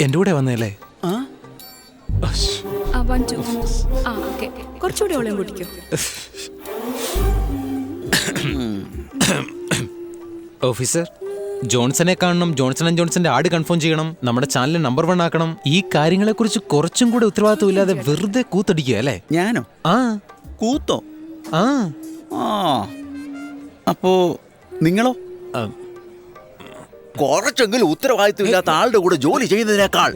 എന്റെ കൂടെ വന്നല്ലേ? കുറച്ചുകൂടി ഓളം കുടിക്കോ. ഓഫീസർ, ജോൺസനെ കാണണം. ജോൺസൺ ആൻഡ് ജോൺസന്റെ ആഡ് കൺഫേം ചെയ്യണം. നമ്മുടെ ചാനൽ നമ്പർ 1 ആക്കണം. ഈ കാര്യങ്ങളെ കുറിച്ച് കുറച്ചും കൂടെ ഉത്തരവാദിത്വം ഇല്ലാതെ വെറുതെ കൂത്തടിക്കുക അല്ലേ? ഞാനോ? ആ കൂത്തോ? ആ അപ്പോ നിങ്ങളോ? കുറച്ചെങ്കിലും ഉത്തരവാദിത്വം ഇല്ലാത്ത ആളുടെ കൂടെ ജോലി ചെയ്യുന്നതിനേക്കാൾ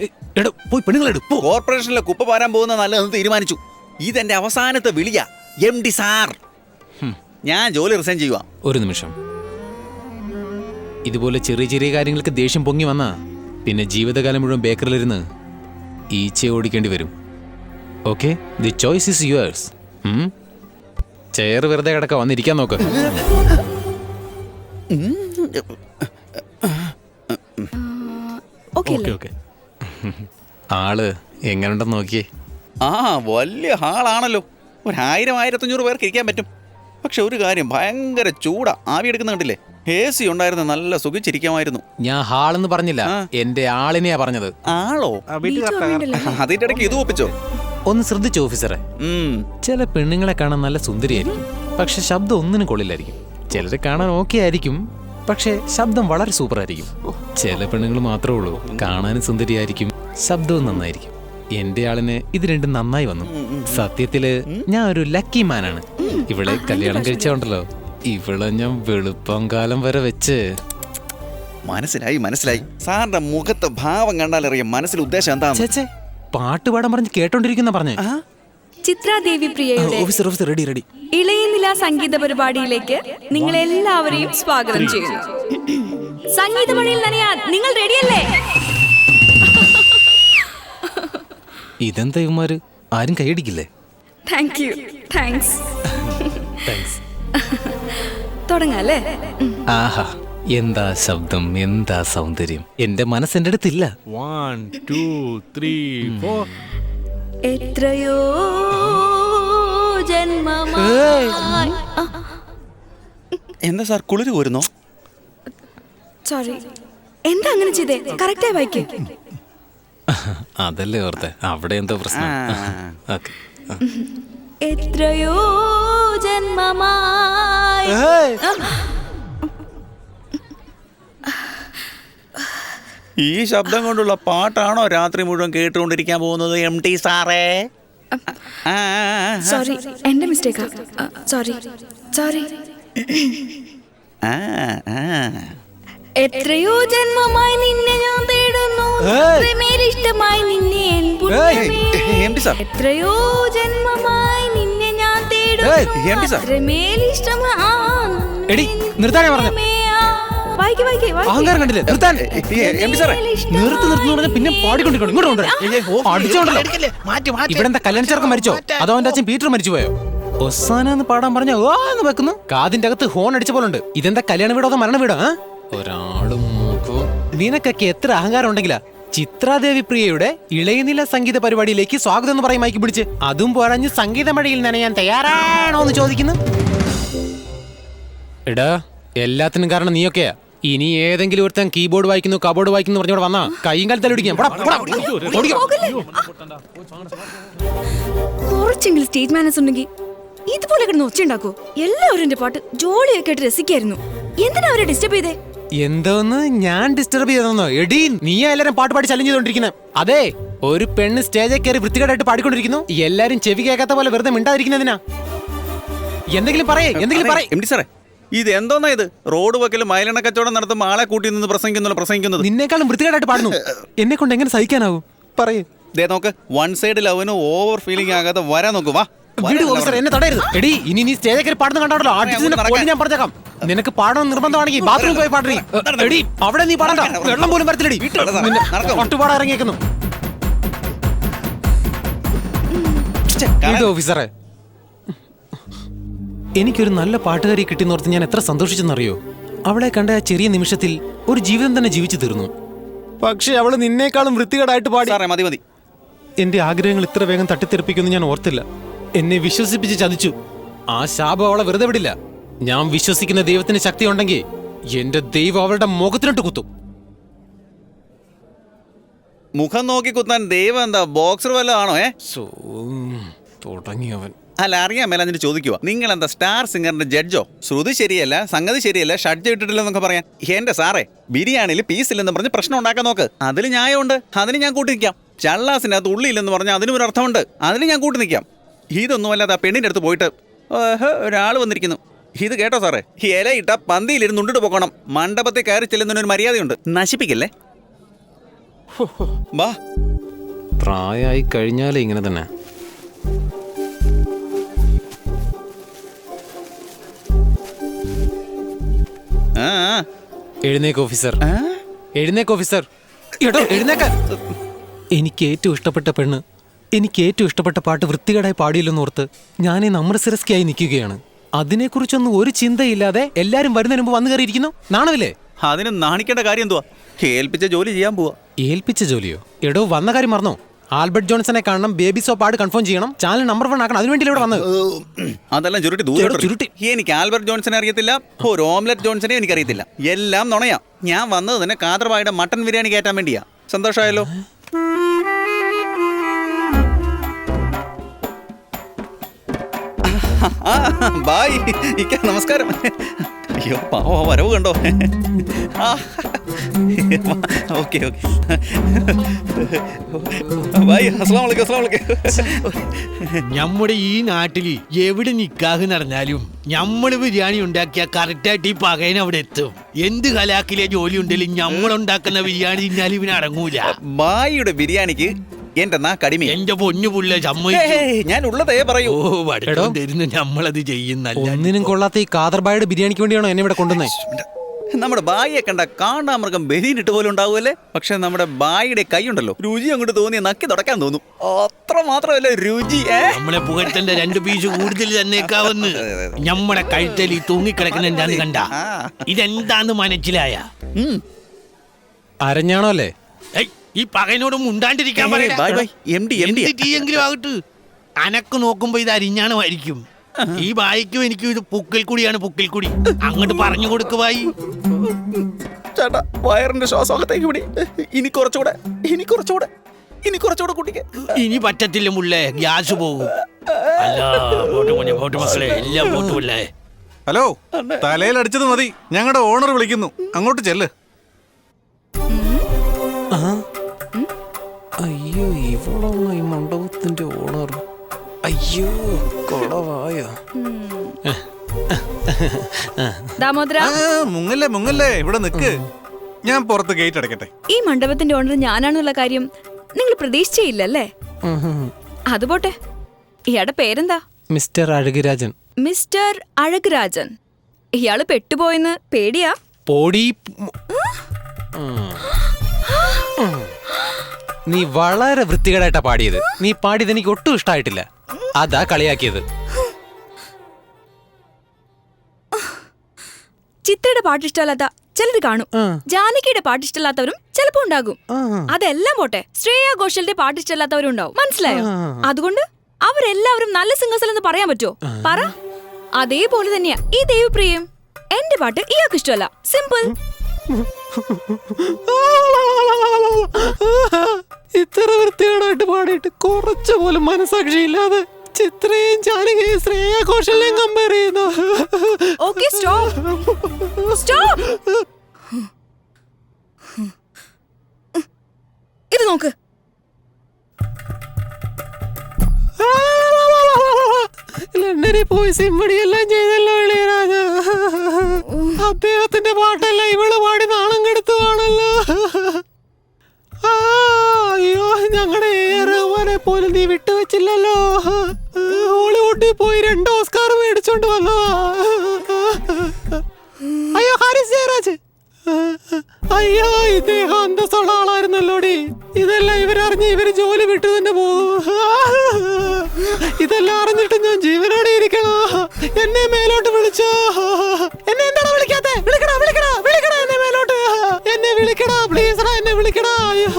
പോയി പെണ്ണുങ്ങളെടുപ്പോ. കോർപ്പറേഷനിലെ കുപ്പ പാരാൻ പോകുന്ന നല്ലതെന്ന് തീരുമാനിച്ചു. ഇതെന്റെ അവസാനത്തെ വിളിയാ. MD സാർ, ഞാൻ ജോലി റിസൈൻ ചെയ്യുക. ഒരു നിമിഷം. ഇതുപോലെ ചെറിയ ചെറിയ കാര്യങ്ങൾക്ക് ദേഷ്യം പൊങ്ങി വന്നാ പിന്നെ ജീവിതകാലം മുഴുവൻ ബേക്കറിലിരുന്ന് ഈച്ചയെ ഓടിക്കേണ്ടി വരും. Okay, the choice is yours. Chair വെറുതെ കിടക്ക, വന്നിരിക്കാൻ നോക്ക്. ആള് എങ്ങനെയുണ്ടെന്ന് നോക്കിയേ. വലിയ ഹാളാണല്ലോ. 1000-1500 പേർക്ക് ഇരിക്കാൻ പറ്റും. പക്ഷെ ഒരു കാര്യം, ഭയങ്കര ചൂടാ. ആവി എടുക്കുന്ന കണ്ടില്ലേ? AC ഉണ്ടായിരുന്നു, നല്ല സുഖിച്ചിരിക്കാമായിരുന്നു. ഞാൻ ഹാളെന്ന് പറഞ്ഞില്ല, എന്റെ ആളിനെയാ പറഞ്ഞത്. ആളോ? അതിന്റെ ഇടയ്ക്ക് ഇത് ഒപ്പിച്ചോ? ഒന്ന് ശ്രദ്ധിച്ചു ഓഫീസറെ. ചില പെണ്ണുങ്ങളെ കാണാൻ നല്ല സുന്ദരിയായിരിക്കും, പക്ഷെ ശബ്ദം ഒന്നിനും കൊള്ളില്ലായിരിക്കും. ചിലരെ കാണാൻ ഓക്കെ ആയിരിക്കും, പക്ഷെ ശബ്ദം വളരെ സൂപ്പർ ആയിരിക്കും. ചില പെണ്ണുങ്ങൾ മാത്രമേ ഉള്ളൂ, കാണാനും സുന്ദരിയായിരിക്കും, ശബ്ദവും നന്നായിരിക്കും. എന്റെ ആളിന് ഇത് രണ്ടും നന്നായി വന്നു. സത്യത്തില് ഞാൻ ഒരു ലക്കി മാനാണ്. ഇവളെ കല്യാണം കഴിച്ചോണ്ടല്ലോ, ഇവളെ ഞാൻ വെളുപ്പം കാലം വരെ വെച്ച്. മനസ്സിലായി. സാറിന്റെ മുഖത്തെ ഭാവം കണ്ടാലറിയാം മനസ്സിൽ ഉദ്ദേശം എന്താ. പാട്ട് പാടാൻ പറഞ്ഞ് കേട്ടോണ്ടിരിക്കുന്ന പറഞ്ഞേ. ചിത്രാദേവി പ്രിയയുടെ റെഡി ഇളയനില സംഗീത പരിപാടിയിലേക്ക് നിങ്ങളെല്ലാവരെയും സ്വാഗതം ചെയ്യുന്നു. സംഗീതമണിയിൽ നനയാൻ നിങ്ങൾ റെഡിയല്ലേ? ഇതെന്താ ഇവന്മാര് ആരും കൈയടിക്കില്ലേ? താങ്ക്സ്. തുടങ്ങാല്ലേ? ആഹാ, എന്താ ശബ്ദം, എന്താ സൗന്ദര്യം. എന്റെ മനസ്സ് എന്റെ അടുത്തില്ല. 1 2 3 4. എത്രയോ ജന്മമായി. എന്താ സാർ, കുളിര് കോരുന്നോ? സോറി, എന്താ അങ്ങനെ ചെയ്തേ? കറക്റ്റായി വായിക്കേ. അതല്ലേ ഓർത്തെ, അവിടെ എന്തോ പ്രശ്നം. എത്രയോ ജന്മമായി. ഈ ശബ്ദം കൊണ്ടുള്ള പാട്ടാണോ രാത്രി മുഴുവൻ കേട്ടുകൊണ്ടിരിക്കാൻ പോകുന്നത് MD സാറേ? സോറി, എന്റെ മിസ്റ്റേക്കാ. സോറി. എത്രയോ ജന്മമായി നിന്നെ ഞാൻ തേടുന്നു, ഇഷ്ടമായി നിന്നെ. എത്രയോ ജന്മമായി നിന്നെ ഞാൻ തേടുന്നു, നിർത്താനേ പറഞ്ഞു. അഹങ്കാരം കണ്ടില്ലേ? നിർത്താൻ. നിർത്ത് പിന്നെ പാടിക്കൊണ്ടിരിക്കണം. ഇവിടെ എന്താ കല്യാണ ചെറുക്കൻ മരിച്ചോ, അതോ അവന്റെ അച്ഛൻ പീറ്റർ മരിച്ചു പോയോ? ഒസാനെന്ന് പാടാൻ പറഞ്ഞ ഓന്ന് വെക്കുന്നു. കാതിന്റെ അകത്ത് ഹോൺ അടിച്ച പോലുണ്ട്. ഇതെന്താ കല്യാണ വീടോ അതോ മരണ വീടോ? ഒരാളും നോക്കൂ. നിനക്കൊക്കെ എത്ര അഹങ്കാരം ഉണ്ടെങ്കിലാ ചിത്രാദേവി പ്രിയയുടെ ഇളയനില സംഗീത പരിപാടിയിലേക്ക് സ്വാഗതം എന്ന് പറയും മൈക്ക് പിടിച്ച്. അതും പോരാഞ്ഞ് സംഗീത മഴയിൽ നനയാൻ തയ്യാറാണോ എന്ന് ചോദിക്കുന്നു. എടാ, എല്ലാത്തിനും കാരണം നീയൊക്കെയാ. ഇനി ഏതെങ്കിലും ഒരുത്തൻ കീബോർഡ് വായിക്കുന്നു, കബോർഡ് വായിക്കുന്നു പറഞ്ഞോട് വന്നാ കൈയും കാലത്തല്ല ഒടിക്കാം. കുറച്ചെങ്കിലും സ്റ്റേജ് മാനേഴ്സ് ഉണ്ടെങ്കിൽ ഇതുപോലെ കിടന്ന് ഒച്ചുണ്ടാക്കോ? എല്ലാവരും എന്റെ പാട്ട് ജോളിയൊക്കെ ആയിട്ട് രസിക്കായിരുന്നു. എന്തിനാ അവരെ ഡിസ്റ്റർബ് ചെയ്തേ? എന്തോന്ന് ഞാൻ ഡിസ്റ്റർബ് ചെയ്തോ? എടീ, നീയാ എല്ലാരും പാട്ട് പാടി ചലഞ്ച് ചെയ്തോണ്ടിരിക്കുന്നത്. അതെ, ഒരു പെണ്ണ് സ്റ്റേജിൽ കയറി വൃത്തികേടായിട്ട് പാടിക്കൊണ്ടിരിക്കുന്നു. എല്ലാരും ചെവി കേൾക്കാത്ത പോലെ വെറുതെ മിണ്ടാതിരിക്കുന്നതിനാ? എന്തെങ്കിലും പറയേ. MD സാറേ, ഇത് എന്തോന്നാ ഇത്? റോഡ് വക്കലും മൈലെണ്ണ കച്ചവടം നടത്തുമ്പോൾ ആളെ കൂട്ടി നിന്ന് പ്രസംഗിക്കുന്നത്. നിന്നേക്കാളും വൃത്തികേടായിട്ട് പാടുന്നു. എന്നെ കൊണ്ട് എങ്ങനെ സഹിക്കാനാവും? പറയേ. നോക്ക്, വൺ സൈഡിൽ അവന് ഓവർ ഫീലിംഗ് ആകാതെ വരാൻ നോക്ക്. വാ, എന്നെ തടയരുത്. എടി, ഇനി നീ സ്റ്റേജിൽ കയറി പാടുന്ന കണ്ടോ? ഞാൻ പറഞ്ഞേക്കാം. നിനക്ക് പാടണം നിർബന്ധമാണെങ്കിൽ ബാത്റൂമിൽ പോയി പാടറി. എടി, അവിടെ നീ പാടണ്ട. വെള്ളം പോലും വരത്തില്ലടി. ഒട്ടുപാടാ ഇറങ്ങിയേക്കുന്നു. ഓഫീസറെ, എനിക്കൊരു നല്ല പാട്ടുകാരി കിട്ടിയെന്നോർത്ത് ഞാൻ എത്ര സന്തോഷിച്ചെന്നറിയോ? അവളെ കണ്ട ആ ചെറിയ നിമിഷത്തിൽ ഒരു ജീവിതം തന്നെ ജീവിച്ചു തീർന്നു. പക്ഷെ അവള് നിന്നേക്കാളും വൃത്തികേടായിട്ട് പാടി. മതി. എന്റെ ആഗ്രഹങ്ങൾ ഇത്ര വേഗം തട്ടിത്തെറിപ്പിക്കുമെന്ന് ഞാൻ ഓർത്തില്ല. എന്നെ വിശ്വസിപ്പിച്ച് ചതിച്ചു. ആ ശാപം അവളെ വെറുതെ വിടില്ല. ഞാൻ വിശ്വസിക്കുന്ന ദൈവത്തിന് ശക്തി ഉണ്ടെങ്കിൽ എന്റെ ദൈവം അവളുടെ മുഖത്തിനിട്ട് കുത്തും. മുഖം നോക്കി കുത്താൻ ദൈവം എന്താ ബോക്സർ വല്ലതാണോ? തുടങ്ങിയവൻ. അല്ല, അറിയാൻ മേല എന്നിട്ട് ചോദിക്കുക, നിങ്ങൾ എന്താ സ്റ്റാർ സിംഗറിന്റെ ജഡ്ജോ? ശ്രുതി ശരിയല്ല, സംഗതി ശരിയല്ല, ഷഡ്ജ് ഇട്ടിട്ടില്ലെന്നൊക്കെ പറയാൻ. എന്റെ സാറേ, ബിരിയാണിയിൽ പീസില്ലെന്ന് പറഞ്ഞ് പ്രശ്നം ഉണ്ടാക്കാൻ നോക്ക്. അതിൽ ന്യായമുണ്ട്, അതിന് ഞാൻ കൂട്ടി നിൽക്കാം. ചള്ളാസിനകത്ത് ഉള്ളിയില്ലെന്ന് പറഞ്ഞാൽ അതിനും ഒരു അർത്ഥമുണ്ട്, അതിന് ഞാൻ കൂട്ടി നിൽക്കാം. ഇതൊന്നും അല്ലാതെ ആ പെണ്ണിന്റെ അടുത്ത് പോയിട്ട് ഒരാൾ വന്നിരിക്കുന്നു, ഇത് കേട്ടോ സാറേ, ഇലയിട്ട പന്തിയിലിരുന്ന് ഉണ്ടിട്ട് പോകണം, മണ്ഡപത്തിൽ കയറി ചെല്ലുന്നതിനൊരു മര്യാദയുണ്ട്, നശിപ്പിക്കല്ലേ. വാ. പ്രായമായി കഴിഞ്ഞാലേ ഇങ്ങനെ തന്നെ. എഴുന്നേക്ക് ഓഫീസർ, എഴുന്നേക്ക് ഓഫീസർ. എടോ എഴുന്നേക്കാൻ. എനിക്ക് ഏറ്റവും ഇഷ്ടപ്പെട്ട പെണ്ണ്, എനിക്ക് ഏറ്റവും ഇഷ്ടപ്പെട്ട പാട്ട് വൃത്തികേടായി പാടിയില്ലെന്ന് ഓർത്ത് ഞാൻ നമ്രസിരസ്കിയായി നിൽക്കുകയാണ്. അതിനെക്കുറിച്ചൊന്നും ഒരു ചിന്തയില്ലാതെ എല്ലാരും വരുന്നതിന് മുമ്പ് വന്നു കയറിയിരിക്കുന്നു. നാണമില്ലേ? അതിന് നാണിക്കേണ്ട കാര്യം എന്തുവാ? ഏൽപ്പിച്ച ജോലി ചെയ്യാൻ പോവാ. ഏൽപ്പിച്ച ജോലിയോ? എടോ വന്ന കാര്യം മറന്നോ? ആൽബർട്ട് ജോൺസനെ കാണണം, ബേബി സോപ്പ് ആഡ് കൺഫേം ചെയ്യണം, ചാനൽ നമ്പർ 1 ആക്കണം, അതിനുവേണ്ടി ഇവിടെ വന്നത്. അതെല്ലാം ചുരുട്ടി. എനിക്ക് ആൽബർട്ട് ജോൺസനെ അറിയത്തില്ല, ഒരു ഓംലെറ്റ് ജോൺസനെ എനിക്കറിയത്തില്ല, എല്ലാം നുണയാ. ഞാൻ വന്നത് തന്നെ കാദർബായുടെ മട്ടൻ ബിരിയാണി കയറ്റാൻ വേണ്ടിയാ. സന്തോഷമായല്ലോ. ബായ് ഇക്ക, നമസ്കാരം. അയ്യോ പാവ, വരവ് കണ്ടോ? Okay okay bye. അസ്സലാമു അലൈക്കും. അസ്സലാമു അലൈക്കും. നമ്മുടെ ഈ നാട്ടില് എവിടെ നിക്കാഹ് നടന്നാലും നമ്മള് ബിരിയാണി ഉണ്ടാക്കിയ കറക്റ്റായിട്ട് ഈ പകയൻ അവിടെ എത്തും. എന്ത് കലാക്കിലെ ജോലി ഉണ്ടെങ്കിലും നമ്മളുണ്ടാക്കുന്ന ബിരിയാണി തിന്നാലും ഇവന് അടങ്ങൂല. ബായിയുടെ ബിരിയാണിക്ക് എന്റെ നാ കടിമ. എന്റെ പൊന്നു പുള്ള ഞാൻ ഉള്ളതേ പറയൂ. തരുന്നു, നമ്മളത് ചെയ്യുന്നല്ല. ഒന്നിനും കൊള്ളാത്ത ഈ കാദർബായുടെ ബിരിയാണിക്ക് വേണ്ടിയാണോ എന്നെ ഇവിടെ കൊണ്ടുവന്നേ? നമ്മുടെ ബായിയെ കണ്ട കാണ്ടാമൃഗം ബലിയിലിട്ട് പോലും ഉണ്ടാവുമല്ലേ. പക്ഷെ നമ്മുടെ ബായിയുടെ കൈയുണ്ടല്ലോ, രുചി അങ്ങോട്ട് തോന്നിയ നക്കി തുടക്കാൻ തോന്നും. അത്ര മാത്രമല്ല രുചി. നമ്മളെ പുകഴ്ത്തന്റെ 2 പീസ് കൂടുതൽ തന്നേക്കാവുന്ന നമ്മുടെ കഴുത്തൽ ഈ തൂങ്ങിക്കിടക്കുന്ന എന്താന്ന് കണ്ട. ഇതെന്താന്ന് മനസ്സിലായ? അരഞ്ഞാണോ അല്ലേ? ഈ പകയനോട് മുണ്ടാണ്ടിരിക്കാൻ പറയെങ്കിലും ആകട്ട്. അനക്ക് നോക്കുമ്പോ ഇത് അരിഞ്ഞാണമായിരിക്കും. ഈ ബായിക്കും എനിക്കും ഇത് പുക്കിൽ കൂടിയാണ്, പുക്കിൽ കൂടി. അങ്ങോട്ട് പറഞ്ഞു കൊടുക്കുവായി. ചേട്ടാ, വയറിന്റെ ശ്വാസത്തേക്ക് വിടി. ഇനി കുറച്ചുകൂടെ കുട്ടിക്ക്. ഇനി പറ്റത്തില്ല മുള്ളേ, ഗ്യാസ് പോകും. അല്ല പോട്ട് മക്കളെ, എല്ലാം പോട്ടുമല്ലേ. ഹലോ, തലയിലടിച്ചത് മതി, ഞങ്ങളുടെ ഓണർ വിളിക്കുന്നു, അങ്ങോട്ട് ചെല്ല്. അയ്യോ, ഇവളാണോ ഈ മണ്ഡപത്തിന്റെ ഓണർ? അയ്യോ, കൊളവായോ. മുങ്ങല്ലേ, ഇവിടെ നിക്ക്, ഞാൻ പുറത്ത് ഗേറ്റ് അടയ്ക്കട്ടെ. ഈ മണ്ഡപത്തിന്റെ ഓണർ ഞാനാണെന്നുള്ള കാര്യം നിങ്ങൾ പ്രതീക്ഷിച്ചില്ലല്ലേ? അത് പോട്ടെ, ഇയാളുടെ പേരെന്താ? മിസ്റ്റർ അഴകുരാജൻ. മിസ്റ്റർ അഴകുരാജൻ. ഇയാള് പെട്ടുപോയെന്ന് പേടിയാ? പോടി. നീ വളരെ വൃത്തികേടായിട്ടാ പാടിയത്. നീ പാടിയത് എനിക്ക് ഒട്ടും ഇഷ്ടമായിട്ടില്ല, അതാ കളിയാക്കിയത്. ചിത്രയുടെ പാട്ടിഷ്ടമല്ലാത്ത ചിലര് കാണും, ജാനകിയുടെ പാട്ടിഷ്ടമല്ലാത്തവരും ചിലപ്പോ ഉണ്ടാകും. അതെല്ലാം പോട്ടെ, ശ്രേയ ഘോഷലിന്റെ പാട്ടിഷ്ടമല്ലാത്തവരും ഉണ്ടാവും, മനസ്സിലായോ? അതുകൊണ്ട് അവരെല്ലാവരും നല്ല സിംഗേഴ്സ് എന്ന് പറയാൻ പറ്റുമോ? പറ. അതേപോലെ തന്നെയാ ഈ ദേവിപ്രിയയും. എന്റെ പാട്ട് ഇയാൾക്ക് ഇഷ്ടമല്ല, സിമ്പിൾ. ഇത്ര വൃത്തികേടായിട്ട് പാടിയിട്ട് കുറച്ചു പോലും മനസാക്ഷിയില്ലാതെ ചിത്രയും ജാനകിയും ശ്രേയ ഘോഷലിനെയും കമ്പയർ ചെയ്യുന്നു. Okay, stop. ഇത് നോക്ക്. ലണ്ടനിൽ പോയി സിംഫണിയെല്ലാം ചെയ്തല്ലോ ഇളയരാജ. അദ്ദേഹത്തിന്റെ പാട്ടല്ല ഇവള് പാടി നാണം കെടുത്തുവാണല്ലോ. അയ്യോ, ഞങ്ങളുടെ ഏറെ പോലും നീ വിട്ടുവെച്ചില്ലല്ലോ. ഹോളിവുഡിൽ പോയി 2 ഓസ്കാർ മേടിച്ചോണ്ട് വന്നതാ. അയ്യോ, ഹാരിസ് ജയരാജ്. അയ്യോ, ഇദ്ദേഹം അന്തസ്സുള്ള ആളായിരുന്നല്ലോടി. ഇതെല്ലാം ഇവരറിഞ്ഞ് ഇവര് ജോലി വിട്ടു തന്നെ പോകും. ഇതെല്ലാം അറിഞ്ഞിട്ട് ഞാൻ ജീവനോടെ ഇരിക്കണോ? എന്നെ മേലോട്ട് വിളിച്ചോ. എന്നെ എന്താണ് വിളിക്കാത്തെ? വിളിക്കടാ എന്നെ മേലോട്ട്. എന്നെ വിളിക്കടാ പ്ലീസ്, എന്നെ വിളിക്കടാ. അയ്യോ,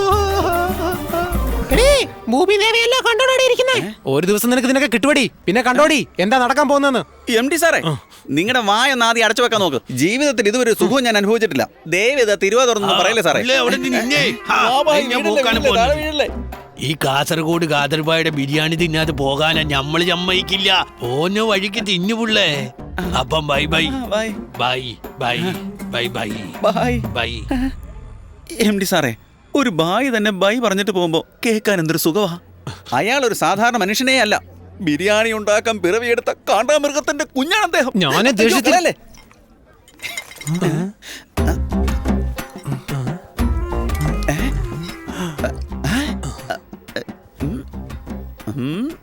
ഭൂമി ദേവിയല്ലോ കണ്ടോടിയിരിക്കുന്നേ. ഒരു ദിവസം നിനക്ക് ഇതിനൊക്കെ കിട്ടുപടി. പിന്നെ കണ്ടോടി എന്താ നടക്കാൻ പോകുന്നെന്ന്. MD സാറേ, നിങ്ങളുടെ വായൊന്ന് ആദ്യം അടച്ചു വെക്കാൻ നോക്ക്. ജീവിതത്തിൽ ഇതുവരെ സുഖവും ഞാൻ അനുഭവിച്ചിട്ടില്ല. ദയവേത് തിരുവാ തുറന്നു പറയല്ലേ സാറേ. ഇല്ലേ, അവിടെ നിന്നെ. ആ, ഞാൻ പോക്കാണ് പോകുന്നത്. ഈ കാസർഗോഡ് കാതർബായുടെ ബിരിയാണി തിന്നാതെ പോകാനാ ഞമ്മള് സമ്മതിക്കില്ല. ഓരോ വഴിക്ക് തിന്നുപുള്ളേ. അപ്പം bye bye bye bye bye bye bye bye. Bye. MD സാറേ, ഒരു ബായി തന്നെ ബൈ പറഞ്ഞിട്ട് പോകുമ്പോ കേൾക്കാൻ എന്തൊരു സുഖവാ. അയാൾ ഒരു സാധാരണ മനുഷ്യനേ അല്ല. ബിരിയാണി ഉണ്ടാക്കാൻ പിറവിയെടുത്ത കാണ്ടാമൃഗത്തിന്റെ കുഞ്ഞാണ് അദ്ദേഹം. ഞാനെ ദേഷ്യത്തിലല്ലേ.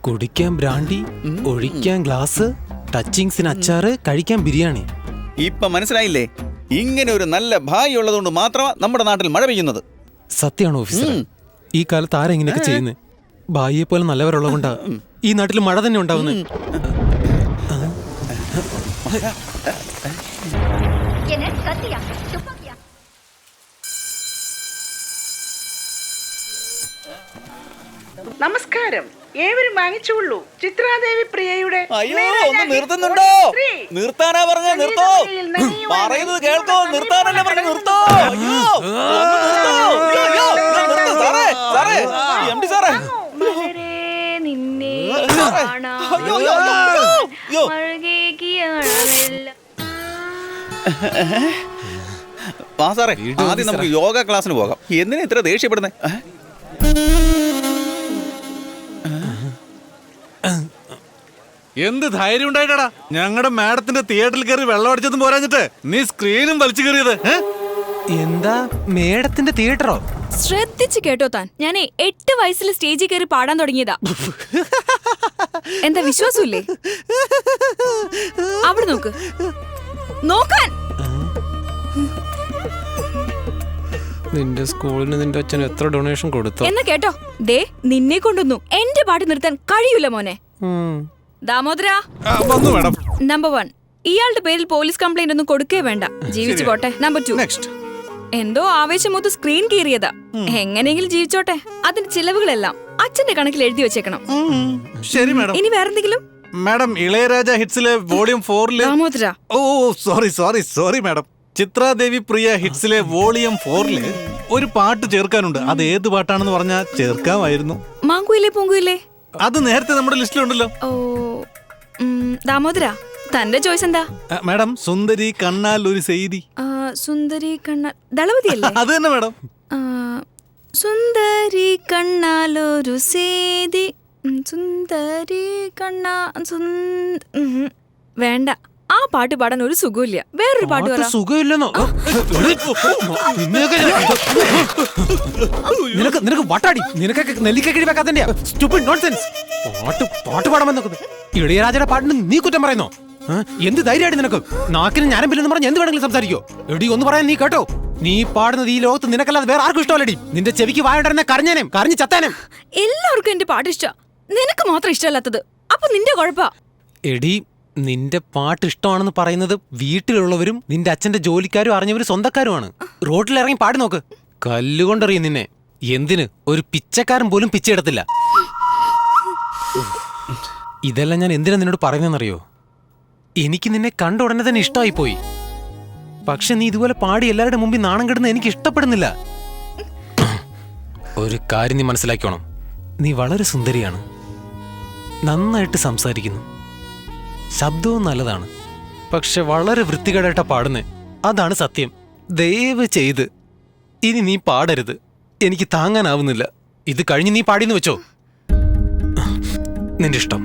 കുടിക്കാൻ ബ്രാൻഡി, ഒഴിക്കാൻ ഗ്ലാസ്, ടച്ചിങ്സിന് അച്ചാറ്, കഴിക്കാൻ ബിരിയാണി. ഇപ്പൊ മനസ്സിലായില്ലേ? ഇങ്ങനെ ഒരു നല്ല ഭായി ഉള്ളതുകൊണ്ട് മാത്രമാ നമ്മുടെ നാട്ടിൽ മഴ പെയ്യുന്നത്. സത്യമാണ് ഓഫീസർ. ഈ കാലത്ത് ആരെങ്ങനെയൊക്കെ ചെയ്യുന്നത്? ഭായിയെ പോലെ നല്ലവരുള്ളതുകൊണ്ടാ ഈ നാട്ടിൽ മഴ തന്നെ ഉണ്ടാവുന്നത്. നമസ്കാരം, ഏവരും വാങ്ങിച്ചുള്ളൂ. ചിത്രാദേവി പ്രിയയുടെ അയ്യോ, ഒന്ന് നിർത്തുന്നുണ്ടോ? നിർത്താനാ പറഞ്ഞ നിർത്തോ. പറയുന്നത് കേൾക്കോ. നിർത്താനല്ലേ പറഞ്ഞ നിർത്തോ. അയ്യോ, ഒന്ന് നിർത്തോ. അയ്യോ, നിർത്തൂ സാറേ. സാറേ, MD സാറേ. നിന്നെ അയ്യോ, അയ്യോ, അയ്യോ. വാ സാറേ, ആദ്യം നമുക്ക് യോഗ ക്ലാസ്സിന് പോകാം. എന്തിനാ ഇത്ര ദേഷ്യപ്പെടുന്നേ? എന്ത് ധൈര്യം ഉണ്ടായിട്ടാ ഞങ്ങളുടെ മാഡത്തിന്റെ തിയേറ്ററിൽ കയറി വെള്ളം അടിച്ചതും പോരാഞ്ഞിട്ട് നീ സ്ക്രീനും വലിച്ചു കയറിയത്? എന്താ മേഡത്തിന്റെ തിയേറ്ററോ? ശ്രദ്ധിച്ചു കേട്ടോ താൻ. ഞാൻ 8 വയസ്സിൽ സ്റ്റേജിൽ കയറി പാടാൻ തുടങ്ങിയതാ. എന്താ വിശ്വാസമില്ലേ? അവിടെ നോക്ക്, നോക്കാൻ. നിന്റെ സ്കൂളിന് നിന്റെ അച്ഛൻ എത്ര ഡൊണേഷൻ കൊടുത്തു? എന്നാ കേട്ടോ, ദേ നിന്നെ കൊണ്ടൊന്നും എന്റെ പാട്ട് നിർത്താൻ കഴിയൂല മോനെ. ദാമോദര, നമ്പർ 1, ഇയാളുടെ പേരിൽ പോലീസ് കംപ്ലൈന്റ് ഒന്നും കൊടുക്കേ വേണ്ട, ജീവിച്ചു പോട്ടെ. നമ്പർ 2, എന്തോ ആവേശമൊത്ത് സ്ക്രീൻ കീറിയതാ, എങ്ങനെയെങ്കിലും ജീവിച്ചോട്ടെ. അതിന്റെ ചിലവുകളെല്ലാം അച്ഛന്റെ കണക്കിൽ എഴുതി വെച്ചേക്കണം. ശരി മാഡം. ഇനി വേറെന്തെങ്കിലും? മാഡം, ഇളയരാജ ഹിറ്റ്സിലെ വോളിയം 4 ദാമോദര, ഓ സോറി മാഡം. ചിത്രാദേവി പ്രിയ ഹിറ്റ്സിലെ വോളിയം 4 ഒരു പാട്ട് ചേർക്കാനുണ്ട്. അത് ഏത് പാട്ടാണെന്ന് പറഞ്ഞാൽ ചേർക്കാമായിരുന്നു. മാങ്കുയില്ലേ പൂങ്കുയില്ലേ? അത് നേരത്തെ നമ്മുടെ ലിസ്റ്റിലുണ്ടല്ലോ. ഓ, ദാമോദര, തന്റെ ചോയ്സ് എന്താ? മാഡം, സുന്ദരി കണ്ണാൽ ഒരു സെയ്തി. സുന്ദരി കണ്ണാൽ ദളപതിയല്ലേ? അത് തന്നെ മാഡം. സുന്ദരി കണ്ണാലൊരു സേതി, സുന്ദരി കണ്ണാ വേണ്ട. ആ പാട്ട് പാടാൻ ഒരു സുഖമില്ല. വേറൊരു പാട്ട് പറ. സുഖമില്ലെന്നോ? നിനക്ക് വട്ടാടി, നിനക്കൊക്കെ നെല്ലിക്ക കിഴി വെക്കാത്തന്റെയാ. Stupid nonsense. പാട്ട് പാടാൻ നോക്കുന്നത് ഇളയരാജയുടെ പാട്ടിന് നീ കുറ്റം പറയുന്നോ? എന്ത് ധൈര്യമായിട്ട് നിനക്ക്? നാക്കിന് ഞാനും പിന്നെന്ന് പറഞ്ഞ് എന്ത് വേണമെങ്കിലും സംസാരിക്കോ? എടി ഒന്ന് പറയാൻ നീ കേട്ടോ. നീ പാടുന്നത് ഈ ലോകത്ത് നിനക്കല്ലാതെ വേറെ ആർക്കും ഇഷ്ടമല്ലടി. നിന്റെ ചെവിക്ക് വായുണ്ടായിരുന്ന കരഞ്ഞേനും കരഞ്ഞു ചത്താനും. എല്ലാവർക്കും എന്റെ പാട്ട് ഇഷ്ട, നിനക്ക് മാത്രം ഇഷ്ടമല്ലാത്തത്. അപ്പൊ നിന്റെ കുഴപ്പാ. എടി, നിന്റെ പാട്ട് ഇഷ്ടമാണെന്ന് പറയുന്നത് വീട്ടിലുള്ളവരും നിന്റെ അച്ഛന്റെ ജോലിക്കാരും അറിഞ്ഞവരും സ്വന്തക്കാരുമാണ്. റോഡിലിറങ്ങി പാടി നോക്ക്, കല്ലുകൊണ്ടറിയും നിന്നെ. എന്തിന്? ഒരു പിച്ചക്കാരൻ പോലും പിച്ചയിടത്തില്ല. ഇതെല്ലാം ഞാൻ എന്തിനാ നിന്നോട് പറയുന്നതെന്നറിയോ? എനിക്ക് നിന്നെ കണ്ട ഉടനെ തന്നെ ഇഷ്ടമായി പോയി. പക്ഷെ നീ ഇതുപോലെ പാടി എല്ലാവരുടെ മുമ്പിൽ നാണം കെടുന്ന എനിക്ക് ഇഷ്ടപ്പെടുന്നില്ല. ഒരു കാര്യം നീ മനസ്സിലാക്കണം, നീ വളരെ സുന്ദരിയാണ്, നന്നായിട്ട് സംസാരിക്കുന്നു, ശബ്ദവും നല്ലതാണ്. പക്ഷെ വളരെ വൃത്തികേടായിട്ടാ പാടുന്നേ. അതാണ് സത്യം. ദയവ് ചെയ്ത് ഇനി നീ പാടരുത്, എനിക്ക് താങ്ങാനാവുന്നില്ല. ഇത് കഴിഞ്ഞ് നീ പാടിയെന്ന് വെച്ചോ, നിന്റെ ഇഷ്ടം.